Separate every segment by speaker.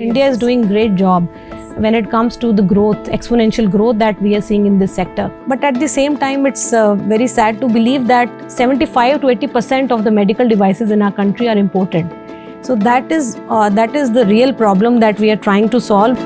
Speaker 1: India is doing great job when it comes to the growth, exponential growth that we are seeing in this sector. But at the same time, it's very sad to believe that 75 to 80% of the medical devices in our country are imported. So that is the real problem that we are trying to solve.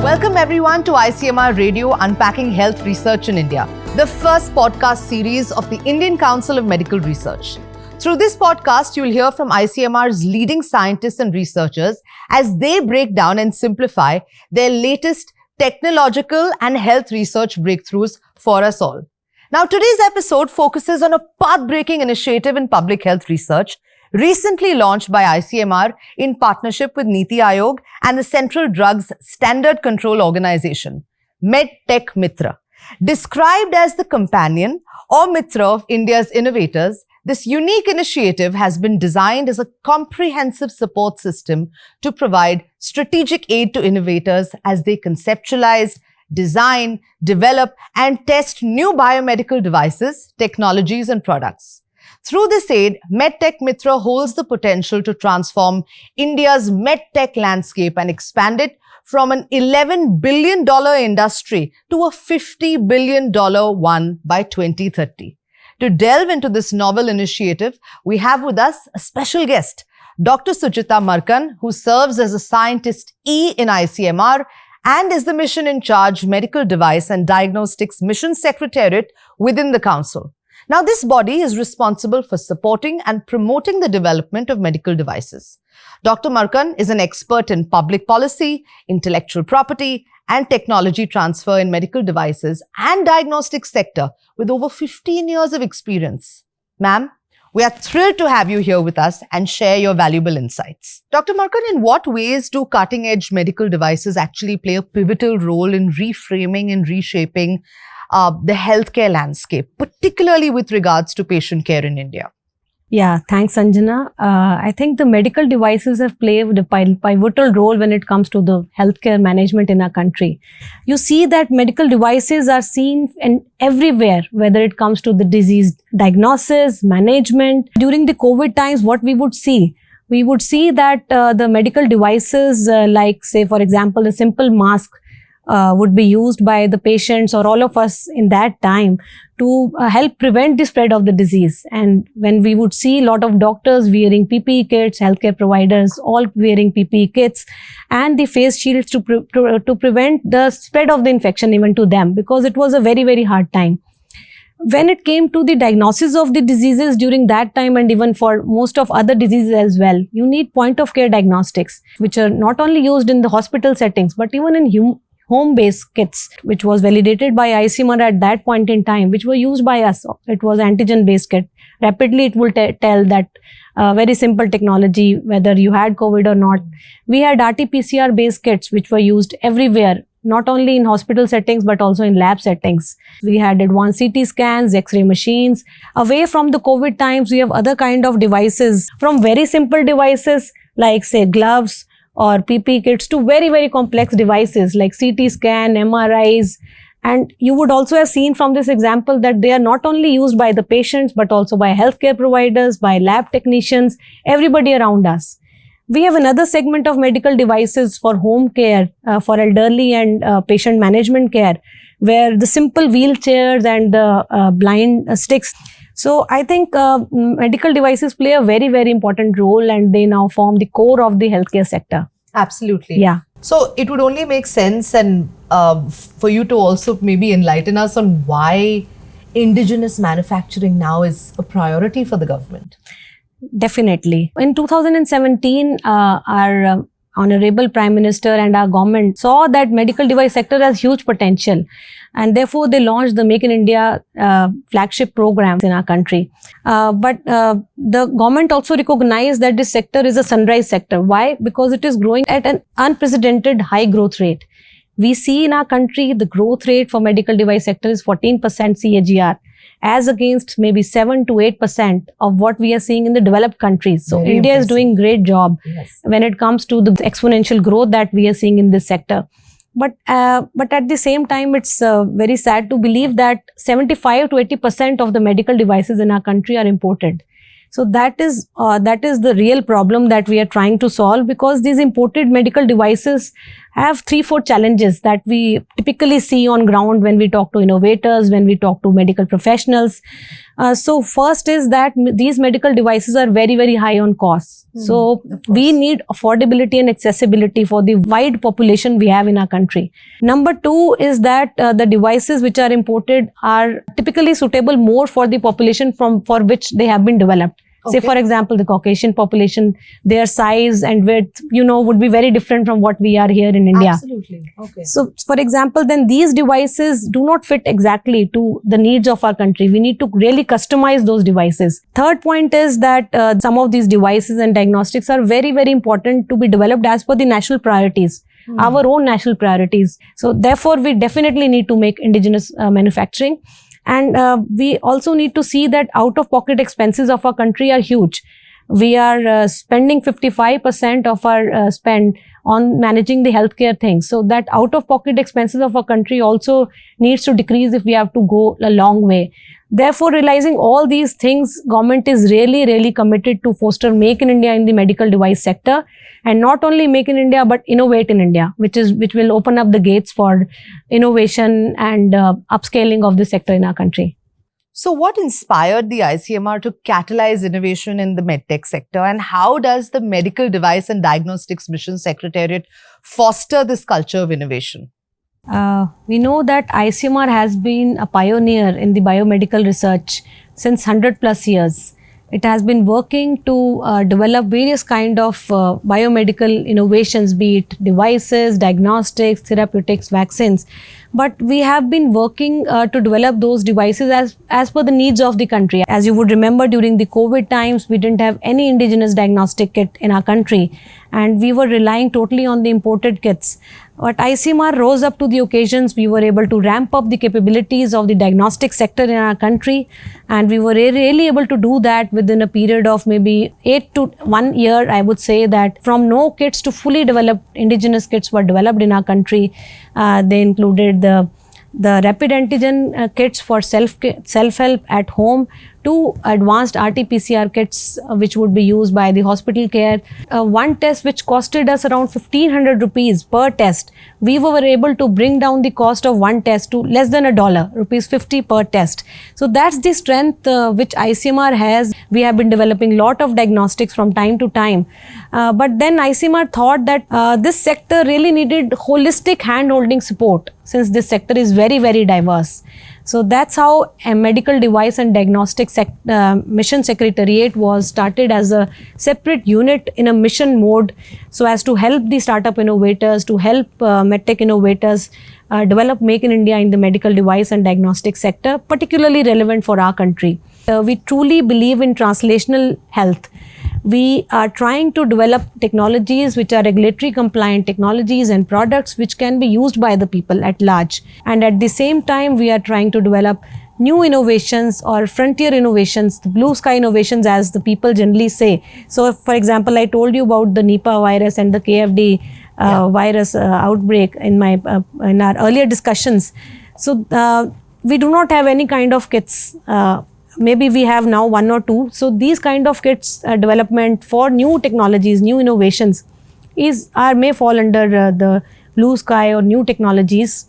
Speaker 2: Welcome everyone to ICMR Radio Unpacking Health Research in India, the first podcast series of the Indian Council of Medical Research. Through this podcast, you'll hear from ICMR's leading scientists and researchers as they break down and simplify their latest technological and health research breakthroughs for us all. Now, today's episode focuses on a path-breaking initiative in public health research recently launched by ICMR in partnership with Niti Aayog and the Central Drugs Standard Control Organization, MedTech Mitra. Described as the companion or Mitra of India's innovators, this unique initiative has been designed as a comprehensive support system to provide strategic aid to innovators as they conceptualize, design, develop, and test new biomedical devices, technologies, and products. Through this aid, MedTech Mitra holds the potential to transform India's medtech landscape and expand it from an $11 billion industry to a $50 billion one by 2030. To delve into this novel initiative, we have with us a special guest, Dr. Suchita Markan, who serves as a Scientist E in ICMR and is the Mission in Charge Medical Device and Diagnostics Mission Secretariat within the Council. Now, this body is responsible for supporting and promoting the development of medical devices. Dr. Markan is an expert in public policy, intellectual property, and technology transfer in medical devices and diagnostics sector with over 15 years of experience. Ma'am, we are thrilled to have you here with us and share your valuable insights. Dr. Markan, in what ways do cutting-edge medical devices actually play a pivotal role in reframing and reshaping the healthcare landscape, particularly with regards to patient care in India?
Speaker 1: Yeah, thanks, Anjana. I think the medical devices have played a pivotal role when it comes to the healthcare management in our country. You see that medical devices are seen everywhere, whether it comes to the disease diagnosis, management. During the COVID times, what we would see that the medical devices like, say, for example, a simple mask would be used by the patients or all of us in that time to help prevent the spread of the disease. And when we would see a lot of doctors wearing PPE kits, healthcare providers all wearing PPE kits and the face shields to prevent the spread of the infection even to them, because it was a very, very hard time. When it came to the diagnosis of the diseases during that time, and even for most of other diseases as well, you need point of care diagnostics, which are not only used in the hospital settings, but even in home-based kits, which was validated by ICMR at that point in time, which were used by us. It was antigen-based kit. Rapidly, it will tell that very simple technology, whether you had COVID or not. We had RT-PCR-based kits, which were used everywhere, not only in hospital settings, but also in lab settings. We had advanced CT scans, X-ray machines. Away from the COVID times, we have other kind of devices, from very simple devices like, say, gloves, or PPE kits to very, very complex devices like CT scan, MRIs. And you would also have seen from this example that they are not only used by the patients, but also by healthcare providers, by lab technicians, everybody around us. We have another segment of medical devices for home care, for elderly and patient management care, where the simple wheelchairs and the blind sticks. So I think medical devices play a very, very important role, and they now form the core of the healthcare sector.
Speaker 2: Absolutely.
Speaker 1: Yeah.
Speaker 2: So it would only make sense and for you to also maybe enlighten us on why indigenous manufacturing now is a priority for the government.
Speaker 1: Definitely. In 2017, our Honorable Prime Minister and our government saw that medical device sector has huge potential, and therefore they launched the Make in India flagship program in our country. But the government also recognized that this sector is a sunrise sector. Why? Because it is growing at an unprecedented high growth rate. We see in our country the growth rate for medical device sector is 14% CAGR. as against maybe 7 to 8% of what we are seeing in the developed countries. So
Speaker 2: Very
Speaker 1: India
Speaker 2: impressive.
Speaker 1: is doing great job
Speaker 2: Yes.
Speaker 1: when it comes to the exponential growth that we are seeing in this sector. But at the same time, it's very sad to believe that 75 to 80% of the medical devices in our country are imported. So that is the real problem that we are trying to solve, because these imported medical devices have 3-4 challenges that we typically see on ground when we talk to innovators, when we talk to medical professionals. So first is that these medical devices are very, very high on costs. So we need affordability and accessibility for the wide population we have in our country. Number 2 is that the devices which are imported are typically suitable more for the population for which they have been developed. Say, for example, the Caucasian population, their size and width, would be very different from what we are here in India.
Speaker 2: Absolutely. Okay.
Speaker 1: So, for example, then these devices do not fit exactly to the needs of our country. We need to really customize those devices. Third point is that some of these devices and diagnostics are very, very important to be developed as per the national priorities. Our own national priorities. So, therefore, we definitely need to make indigenous manufacturing. And we also need to see that out-of-pocket expenses of our country are huge. We are spending 55% of our spend on managing the healthcare things. So that out-of-pocket expenses of our country also needs to decrease if we have to go a long way. Therefore, realizing all these things, government is really, really committed to foster Make in India in the medical device sector, and not only Make in India but Innovate in India, which will open up the gates for innovation and upscaling of the sector in our country.
Speaker 2: So what inspired the ICMR to catalyze innovation in the medtech sector, and how does the Medical Device and Diagnostics Mission Secretariat foster this culture of innovation?
Speaker 1: We know that ICMR has been a pioneer in the biomedical research since 100 plus years. It has been working to develop various kind of biomedical innovations, be it devices, diagnostics, therapeutics, vaccines. But we have been working to develop those devices as per the needs of the country. As you would remember, during the COVID times, we didn't have any indigenous diagnostic kit in our country, and we were relying totally on the imported kits. But ICMR rose up to the occasions. We were able to ramp up the capabilities of the diagnostic sector in our country, and we were really able to do that within a period of maybe 8 to 1 year. I would say that from no kits to fully developed indigenous kits were developed in our country. They included the rapid antigen kits for self-help at home, to advanced RT-PCR kits which would be used by the hospital care. One test which costed us around 1500 rupees per test, we were able to bring down the cost of one test to less than $1, rupees 50 per test. So that's the strength which ICMR has. We have been developing lot of diagnostics from time to time. But then ICMR thought that this sector really needed holistic hand-holding support, since this sector is very, very diverse. So that's how a Medical Device and Diagnostics Mission Secretariat was started as a separate unit in a mission mode, so as to help the startup innovators, to help medtech innovators develop Make in India in the medical device and diagnostic sector, particularly relevant for our country. We truly believe in translational health. We are trying to develop technologies which are regulatory compliant technologies and products which can be used by the people at large. And at the same time, we are trying to develop new innovations or frontier innovations, the blue sky innovations as the people generally say. So, for example, I told you about the Nipah virus and the KFD virus outbreak in our earlier discussions. So, we do not have any kind of kits. Maybe we have now 1 or 2. So these kind of kits development for new technologies, new innovations may fall under the blue sky or new technologies,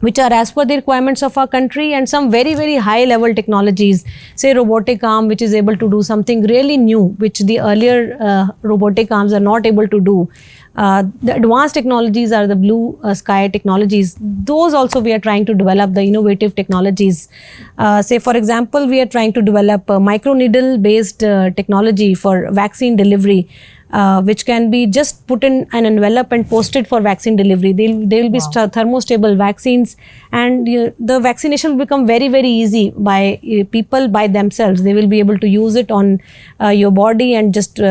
Speaker 1: which are as per the requirements of our country, and some very, very high level technologies, say robotic arm, which is able to do something really new, which the earlier robotic arms are not able to do. The advanced technologies are the blue sky technologies. Those also we are trying to develop, the innovative technologies. Say, for example, we are trying to develop a microneedle based technology for vaccine delivery, which can be just put in an envelope and posted for vaccine delivery. They will be thermostable vaccines, and the vaccination will become very, very easy by people by themselves. They will be able to use it on your body and just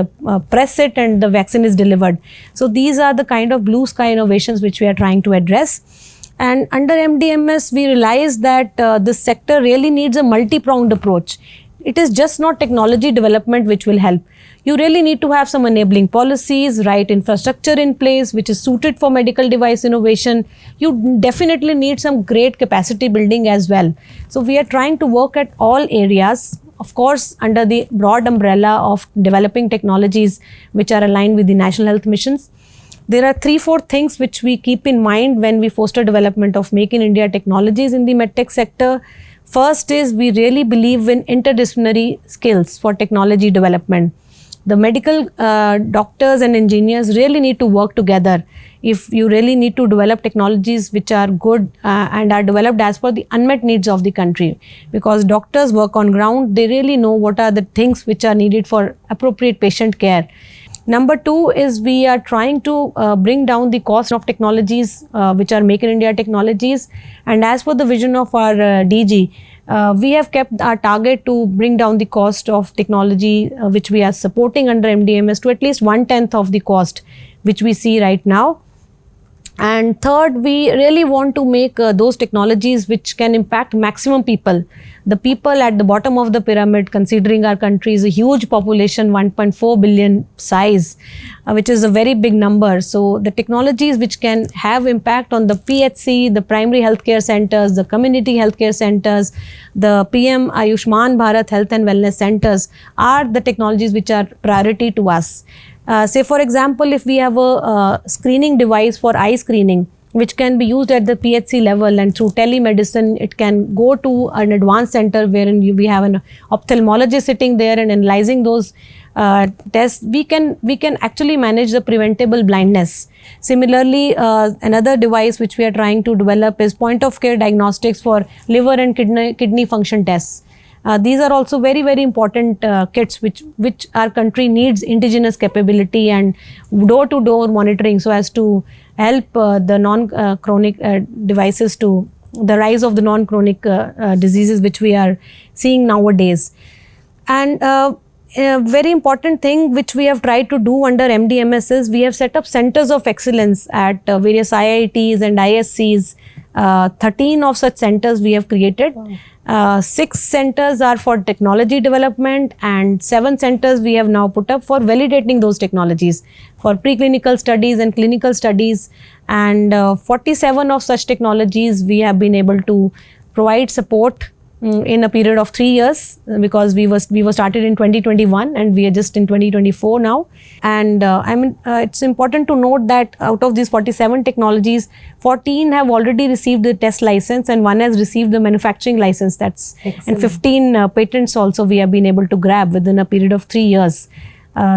Speaker 1: press it, and the vaccine is delivered. So these are the kind of blue sky innovations which we are trying to address. And under MDMS, we realize that this sector really needs a multi-pronged approach. It is just not technology development which will help. you really need to have some enabling policies, right infrastructure in place which is suited for medical device innovation. You definitely need some great capacity building as well. So we are trying to work at all areas, of course under the broad umbrella of developing technologies which are aligned with the national health missions. There are 3-4 things which we keep in mind when we foster development of Make in India technologies in the medtech sector. First is we really believe in interdisciplinary skills for technology development. The medical doctors and engineers really need to work together if you really need to develop technologies which are good and are developed as per the unmet needs of the country, because doctors work on ground, they really know what are the things which are needed for appropriate patient care. Number 2 is we are trying to bring down the cost of technologies which are Make in India technologies, and as per the vision of our DG, we have kept our target to bring down the cost of technology which we are supporting under MDMS to at least 1/10 of the cost which we see right now. And third, we really want to make those technologies which can impact maximum people. The people at the bottom of the pyramid, considering our country is a huge population, 1.4 billion size, which is a very big number. So the technologies which can have impact on the PHC, the primary healthcare centers, the community healthcare centers, the PM Ayushman Bharat Health and Wellness Centers are the technologies which are priority to us. Say for example, if we have a screening device for eye screening, which can be used at the PHC level, and through telemedicine, it can go to an advanced center wherein we have an ophthalmologist sitting there and analyzing those tests, we can actually manage the preventable blindness. Similarly, another device which we are trying to develop is point of care diagnostics for liver and kidney function tests. These are also very, very important kits which our country needs indigenous capability and door-to-door monitoring so as to help the non-chronic devices to the rise of the non-chronic diseases which we are seeing nowadays. And a very important thing which we have tried to do under MDMS is we have set up centers of excellence at various IITs and ISCs. 13 of such centers we have created. Wow. 6 centers are for technology development and 7 centers we have now put up for validating those technologies for preclinical studies and clinical studies, and 47 of such technologies we have been able to provide support in a period of 3 years, because we were started in 2021 and we are just in 2024 now. And it's important to note that out of these 47 technologies, 14 have already received the test license and 1 has received the manufacturing license. That's excellent. And 15 patents also we have been able to grab within a period of 3 years.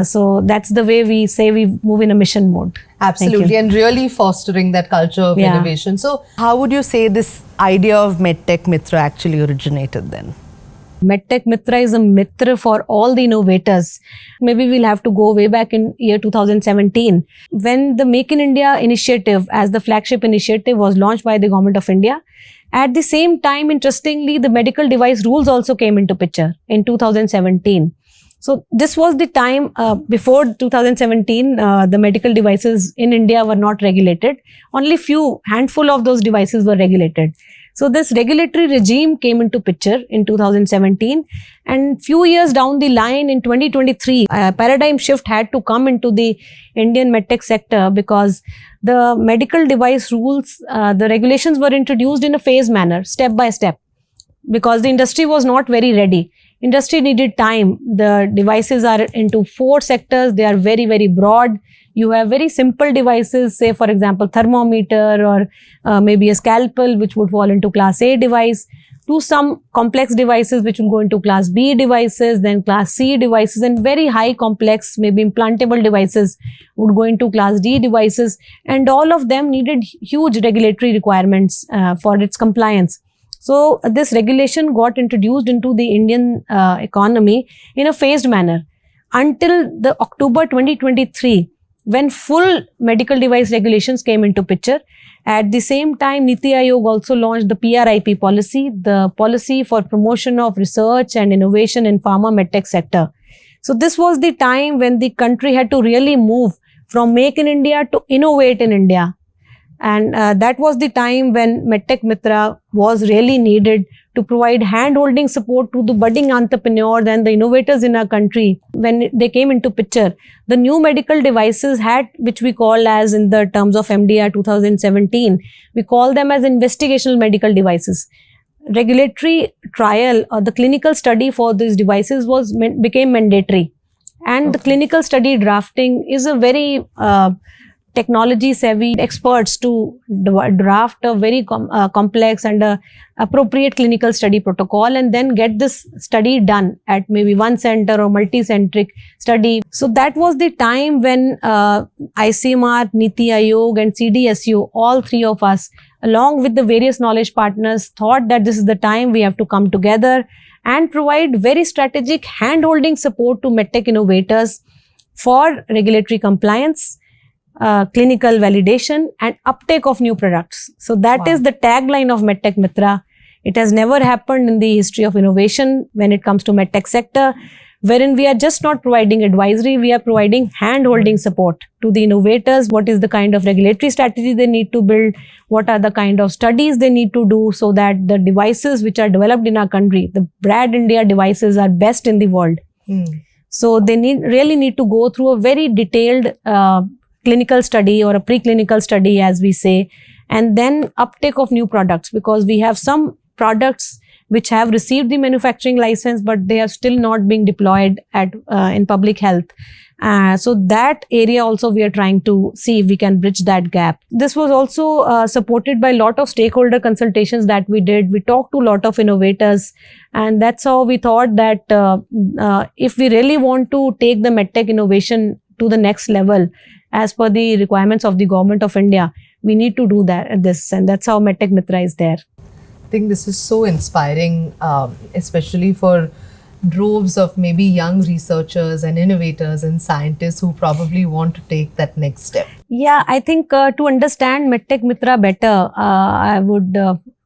Speaker 1: So that's the way we say we move in a mission mode.
Speaker 2: Absolutely, and really fostering that culture of innovation. So how would you say this idea of MedTech Mitra actually originated then?
Speaker 1: MedTech Mitra is a Mitra for all the innovators. Maybe we'll have to go way back in year 2017 when the Make in India initiative as the flagship initiative was launched by the Government of India. At the same time, interestingly, the medical device rules also came into picture in 2017. So this was the time before 2017, the medical devices in India were not regulated. Only handful of those devices were regulated. So this regulatory regime came into picture in 2017, and few years down the line in 2023, a paradigm shift had to come into the Indian medtech sector, because the medical device rules, the regulations were introduced in a phased manner, step by step, because the industry was not very ready. Industry needed time. The devices are into 4 sectors. They are very, very broad. You have very simple devices, say for example, thermometer or maybe a scalpel, which would fall into class A device, to some complex devices which will go into class B devices, then class C devices, and very high complex, maybe implantable devices would go into class D devices. And all of them needed huge regulatory requirements for its compliance. So this regulation got introduced into the Indian economy in a phased manner until the October 2023, when full medical device regulations came into picture. At the same time, Niti Aayog also launched the PRIP policy, the policy for promotion of research and innovation in pharma medtech sector. So this was the time when the country had to really move from Make in India to Innovate in India. And that was the time when MedTech Mitra was really needed to provide hand-holding support to the budding entrepreneurs and the innovators in our country. When they came into picture, the new medical devices had, which we call as in the terms of MDR 2017, we call them as investigational medical devices. Regulatory trial or the clinical study for these devices became mandatory. And the clinical study drafting is a very technology savvy experts to draft a very complex and appropriate clinical study protocol and then get this study done at maybe one center or multi-centric study. So that was the time when ICMR, Niti Aayog and CDSU, all three of us, along with the various knowledge partners, thought that this is the time we have to come together and provide very strategic hand-holding support to medtech innovators for regulatory compliance, clinical validation and uptake of new products. So that is the tagline of MedTech Mitra. It has never happened in the history of innovation when it comes to medtech sector, wherein we are just not providing advisory, we are providing hand-holding support to the innovators. What is the kind of regulatory strategy they need to build? What are the kind of studies they need to do so that the devices which are developed in our country, the Brad India devices, are best in the world. So they really need to go through a very detailed clinical study or a preclinical study, as we say, and then uptake of new products, because we have some products which have received the manufacturing license, but they are still not being deployed in public health. So that area also we are trying to see if we can bridge that gap. This was also supported by a lot of stakeholder consultations that we did. We talked to a lot of innovators, and that's how we thought that if we really want to take the medtech innovation to the next level, as per the requirements of the Government of India, we need to do this, and that's how MedTech Mitra is there.
Speaker 2: I think this is so inspiring, especially for droves of maybe young researchers and innovators and scientists who probably want to take that next step.
Speaker 1: Yeah, I think to understand MedTech Mitra better, I would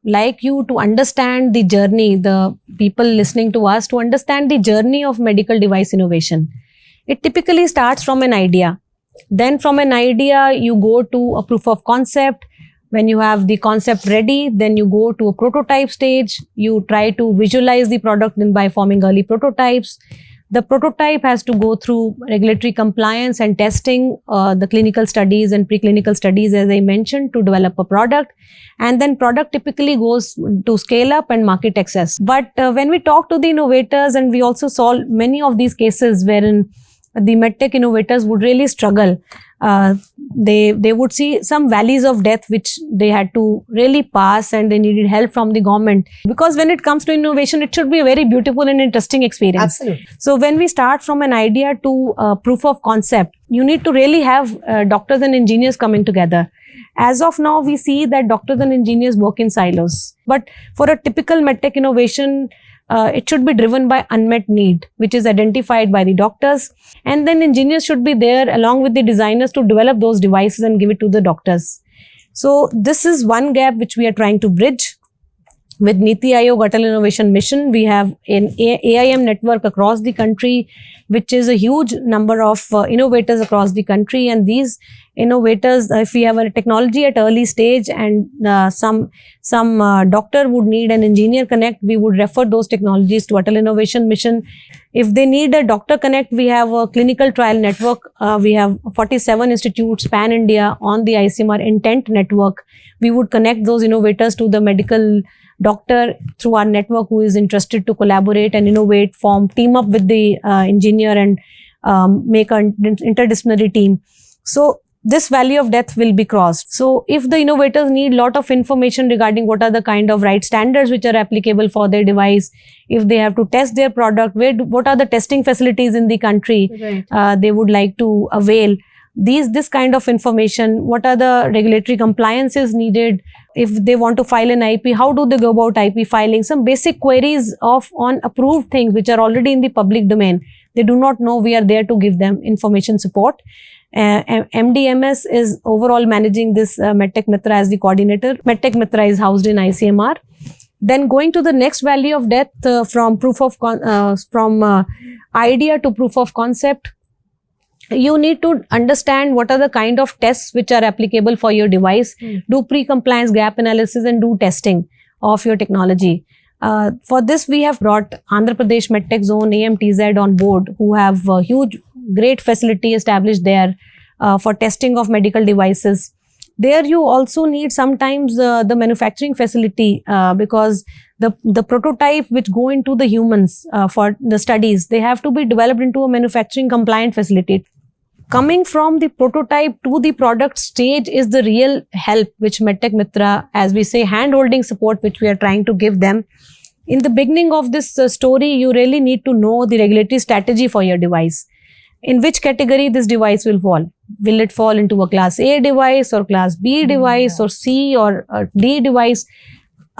Speaker 1: like you to understand the journey, the people listening to us, to understand the journey of medical device innovation. It typically starts from an idea. Then from an idea, you go to a proof of concept. When you have the concept ready, then you go to a prototype stage. You try to visualize the product by forming early prototypes. The prototype has to go through regulatory compliance and testing, the clinical studies and preclinical studies, as I mentioned, to develop a product. And then product typically goes to scale up and market access. But when we talk to the innovators, and we also saw many of these cases wherein the medtech innovators would really struggle. They would see some valleys of death which they had to really pass, and they needed help from the government. Because when it comes to innovation, it should be a very beautiful and interesting experience.
Speaker 2: Absolutely.
Speaker 1: So when we start from an idea to proof of concept, you need to really have doctors and engineers coming together. As of now, we see that doctors and engineers work in silos. But for a typical medtech innovation, it should be driven by unmet need, which is identified by the doctors, and then engineers should be there along with the designers to develop those devices and give it to the doctors. So this is one gap which we are trying to bridge. With Niti Aayog Atal Innovation Mission, we have an AIM network across the country, which is a huge number of innovators across the country. And these innovators, if we have a technology at early stage and some doctor would need an engineer connect, we would refer those technologies to Atal Innovation Mission. If they need a doctor connect, we have a clinical trial network. We have 47 institutes pan India on the ICMR Intent network. We would connect those innovators to the medical doctor through our network who is interested to collaborate and innovate, team up with the engineer and make an interdisciplinary team. So this valley of death will be crossed. So if the innovators need a lot of information regarding what are the kind of right standards which are applicable for their device, if they have to test their product, what are the testing facilities in the country they would like to avail, this kind of information, what are the regulatory compliances needed, if they want to file an IP, how do they go about IP filing, some basic queries on approved things which are already in the public domain. They do not know, we are there to give them information support. MDMS is overall managing this MedTech Mitra as the coordinator. MedTech Mitra is housed in ICMR. Then going to the next valley of death, from idea to proof of concept, you need to understand what are the kind of tests which are applicable for your device, do pre-compliance gap analysis and do testing of your technology. For this, we have brought Andhra Pradesh MedTech Zone AMTZ on board, who have a huge, great facility established there for testing of medical devices. There you also need sometimes the manufacturing facility because the prototype which go into the humans for the studies, they have to be developed into a manufacturing compliant facility. Coming from the prototype to the product stage is the real help which MedTech Mitra, as we say, hand-holding support which we are trying to give them. In the beginning of this story, you really need to know the regulatory strategy for your device. In which category this device will fall? Will it fall into a class A device or class B device or C or D device?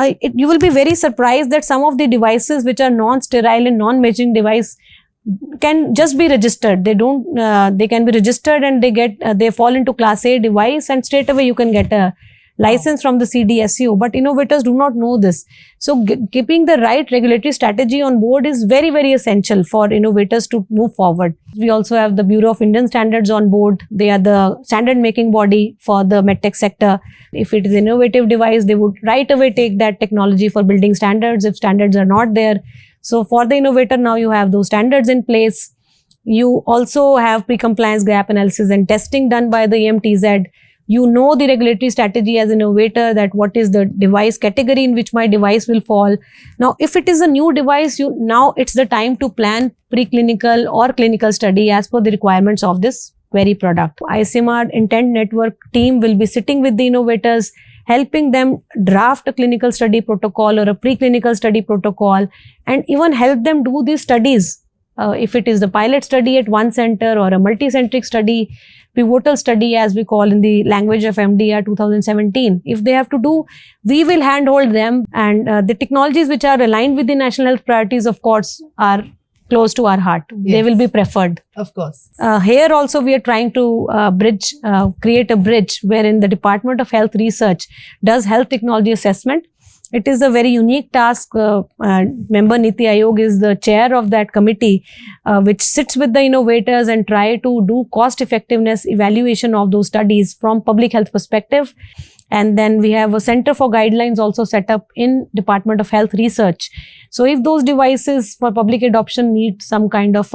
Speaker 1: You will be very surprised that some of the devices which are non-sterile and non-measuring device can just be registered. They can be registered and they fall into class A device, and straight away you can get a license from the CDSU. But innovators do not know this. So keeping the right regulatory strategy on board is very, very essential for innovators to move forward. We also have the Bureau of Indian Standards on board. They are the standard making body for the medtech sector. If it is an innovative device, they would right away take that technology for building standards if standards are not there. So for the innovator, now you have those standards in place. You also have pre-compliance gap analysis and testing done by the EMTZ. You know the regulatory strategy as an innovator, that what is the device category in which my device will fall. Now, if it is a new device, now it's the time to plan preclinical or clinical study as per the requirements of this very product. ICMR Intent Network team will be sitting with the innovators, helping them draft a clinical study protocol or a preclinical study protocol, and even help them do these studies. If it is the pilot study at one center or a multi-centric study, pivotal study as we call in the language of MDR 2017. If they have to do, we will handhold them, and the technologies which are aligned with the national health priorities, of course, are close to our heart.
Speaker 2: Yes.
Speaker 1: They will be preferred.
Speaker 2: Of course.
Speaker 1: Here also we are trying to create a bridge wherein the Department of Health Research does health technology assessment. It is a very unique task. Member Niti Aayog is the chair of that committee, which sits with the innovators and try to do cost effectiveness evaluation of those studies from public health perspective. And then we have a center for guidelines also set up in Department of Health Research. So if those devices for public adoption need some kind of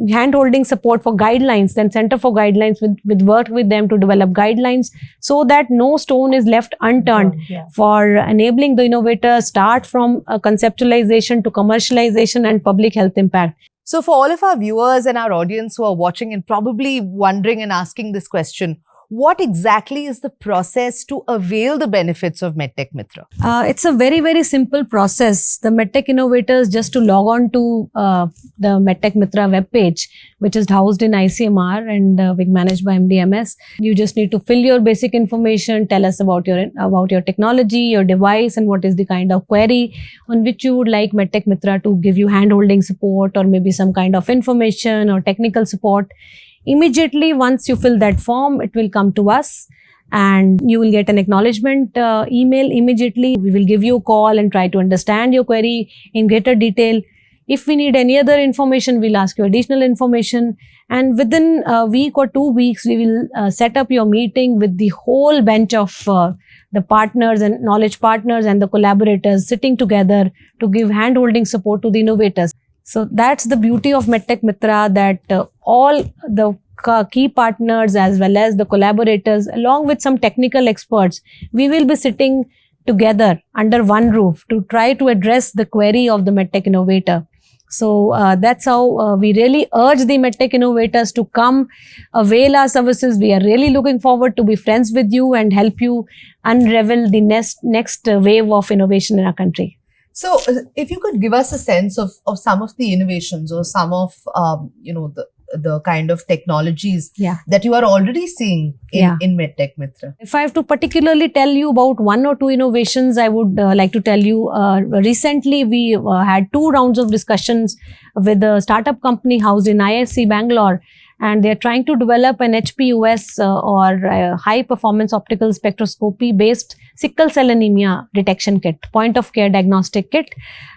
Speaker 1: hand-holding support for guidelines, then Center for Guidelines with work with them to develop guidelines so that no stone is left unturned for enabling the innovator start from conceptualization to commercialization and public health impact.
Speaker 2: So for all of our viewers and our audience who are watching and probably wondering and asking this question, what exactly is the process to avail the benefits of MedTech Mitra?
Speaker 1: It's a very, very simple process. The MedTech innovators just to log on to the MedTech Mitra webpage, which is housed in ICMR and being managed by MDMS. You just need to fill your basic information, tell us about your technology, your device, and what is the kind of query on which you would like MedTech Mitra to give you hand-holding support or maybe some kind of information or technical support. Immediately, once you fill that form, it will come to us and you will get an acknowledgement email immediately. We will give you a call and try to understand your query in greater detail. If we need any other information, we'll ask you additional information. And within a week or 2 weeks, we will set up your meeting with the whole bench of the partners and knowledge partners and the collaborators sitting together to give hand-holding support to the innovators. So that's the beauty of MedTech Mitra, that all the key partners as well as the collaborators along with some technical experts, we will be sitting together under one roof to try to address the query of the MedTech innovator. So that's how we really urge the MedTech innovators to come avail our services. We are really looking forward to be friends with you and help you unravel the next wave of innovation in our country.
Speaker 2: So, if you could give us a sense of some of the innovations or some of the kind of technologies that you are already seeing in MedTech Mitra.
Speaker 1: If I have to particularly tell you about one or two innovations, I would like to tell you. Recently, we had 2 rounds of discussions with a startup company housed in ISC Bangalore. and they are trying to develop an HPUS or high performance optical spectroscopy based sickle cell anemia detection kit, point of care diagnostic kit.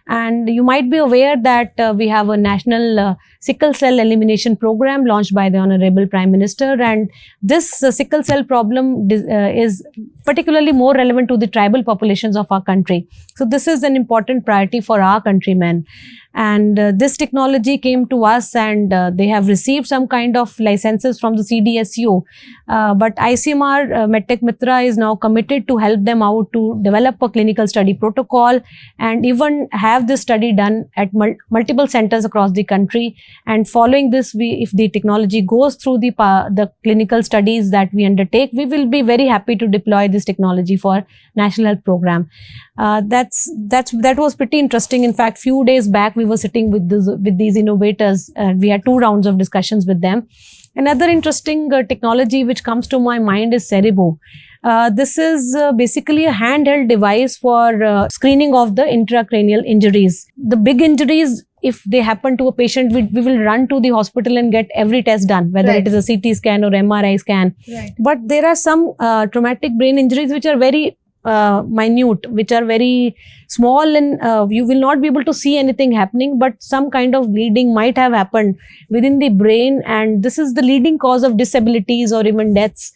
Speaker 1: And you might be aware that we have a national sickle cell elimination program launched by the Honorable Prime Minister, and this sickle cell problem is particularly more relevant to the tribal populations of our country. So this is an important priority for our countrymen. And this technology came to us, and they have received some kind of licenses from the CDSU. But ICMR MedTech Mitra is now committed to help them out to develop a clinical study protocol and even have this study done at multiple centers across the country. And following this, if the technology goes through the clinical studies that we undertake, we will be very happy to deploy this technology for National Health Program. That was pretty interesting. In fact, few days back we were sitting with these innovators. We had 2 rounds of discussions with them. Another interesting technology which comes to my mind is Cerebo. This is basically a handheld device for screening of the intracranial injuries. The big injuries, if they happen to a patient, we will run to the hospital and get every test done, whether it is a CT scan or MRI scan. But there are some traumatic brain injuries which are very minute, which are very small, and you will not be able to see anything happening, but some kind of bleeding might have happened within the brain, and this is the leading cause of disabilities or even deaths,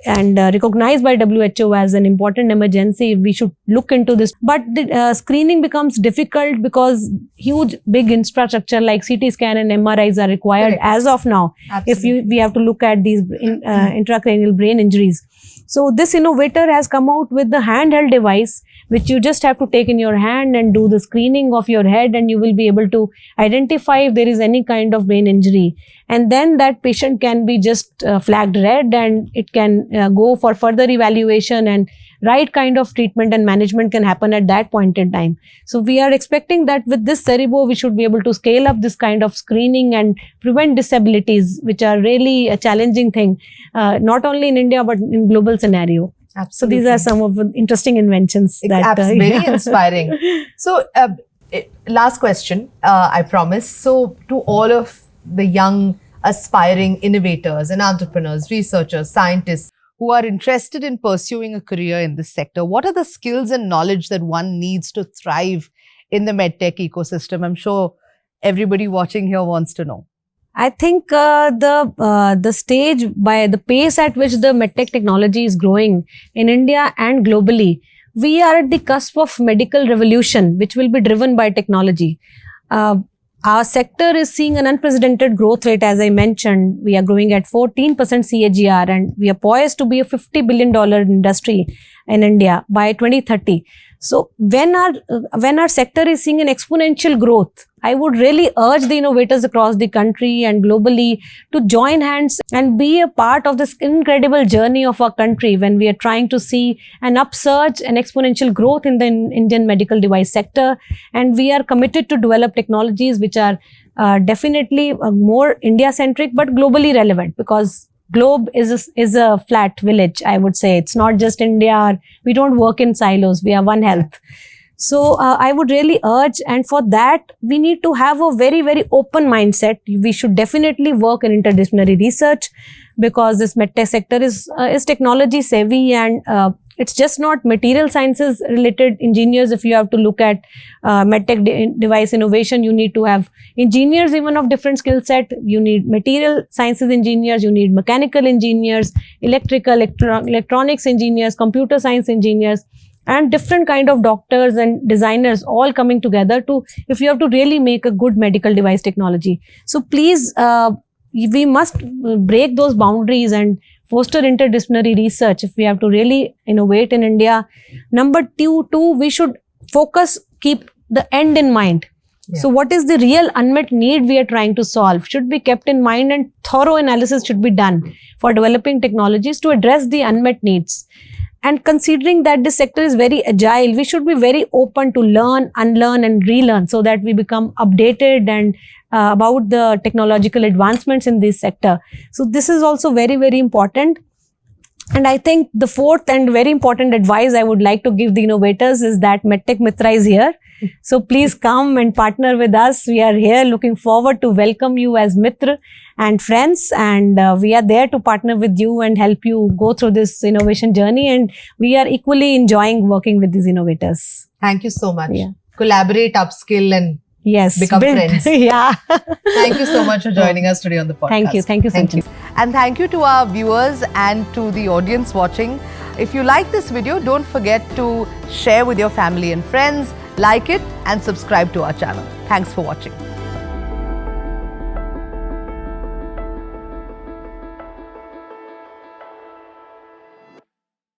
Speaker 1: and recognized by WHO as an important emergency. We should look into this. But the screening becomes difficult because huge big infrastructure like CT scan and MRIs are required as of now. Absolutely. If we have to look at these intracranial brain injuries. So this innovator has come out with the handheld device, which you just have to take in your hand and do the screening of your head, and you will be able to identify if there is any kind of brain injury. And then that patient can be just flagged red, and it can go for further evaluation, and right kind of treatment and management can happen at that point in time. So we are expecting that with this Cerebo, we should be able to scale up this kind of screening and prevent disabilities, which are really a challenging thing, not only in India, but in global scenario.
Speaker 2: Absolutely.
Speaker 1: So these are some of the interesting inventions.
Speaker 2: Very inspiring. So last question, I promise. So to all of the young aspiring innovators and entrepreneurs, researchers, scientists who are interested in pursuing a career in this sector, what are the skills and knowledge that one needs to thrive in the medtech ecosystem? I'm sure everybody watching here wants to know.
Speaker 1: I think the stage, by the pace at which the medtech technology is growing in India and globally, we are at the cusp of medical revolution, which will be driven by technology. Our sector is seeing an unprecedented growth rate. As I mentioned, we are growing at 14% CAGR, and we are poised to be a $50 billion industry in India by 2030. So when our sector is seeing an exponential growth, I would really urge the innovators across the country and globally to join hands and be a part of this incredible journey of our country when we are trying to see an upsurge and exponential growth in the Indian medical device sector. And we are committed to develop technologies which are definitely more India-centric but globally relevant, because globe is a flat village, I would say. It's not just India. We don't work in silos. We are one health. So I would really urge, and for that, we need to have a very, very open mindset. We should definitely work in interdisciplinary research, because this medtech sector is technology savvy, and it's just not material sciences related engineers. If you have to look at medtech device innovation, you need to have engineers even of different skill set. You need material sciences engineers, you need mechanical engineers, electronics engineers, computer science engineers, and different kind of doctors and designers all coming together to, if you have to really make a good medical device technology. So please, we must break those boundaries and foster interdisciplinary research if we have to really innovate in India. Number two, we should keep the end in mind. Yeah. So what is the real unmet need we are trying to solve should be kept in mind, and thorough analysis should be done for developing technologies to address the unmet needs. And considering that this sector is very agile, we should be very open to learn, unlearn and relearn, so that we become updated and about the technological advancements in this sector. So this is also very, very important. And I think the fourth and very important advice I would like to give the innovators is that MedTech Mitra is here. So please come and partner with us. We are here looking forward to welcome you as Mitra and friends, and we are there to partner with you and help you go through this innovation journey, and we are equally enjoying working with these innovators.
Speaker 2: Thank you so much.
Speaker 1: Yeah.
Speaker 2: Collaborate, upskill, and
Speaker 1: Yes.
Speaker 2: become friends.
Speaker 1: Yeah.
Speaker 2: Thank you so much for joining us today on the podcast.
Speaker 1: Thank you. Thank you, Sanjana.
Speaker 2: And thank you to our viewers and to the audience watching. If you like this video, don't forget to share with your family and friends, like it, and subscribe to our channel. Thanks for watching.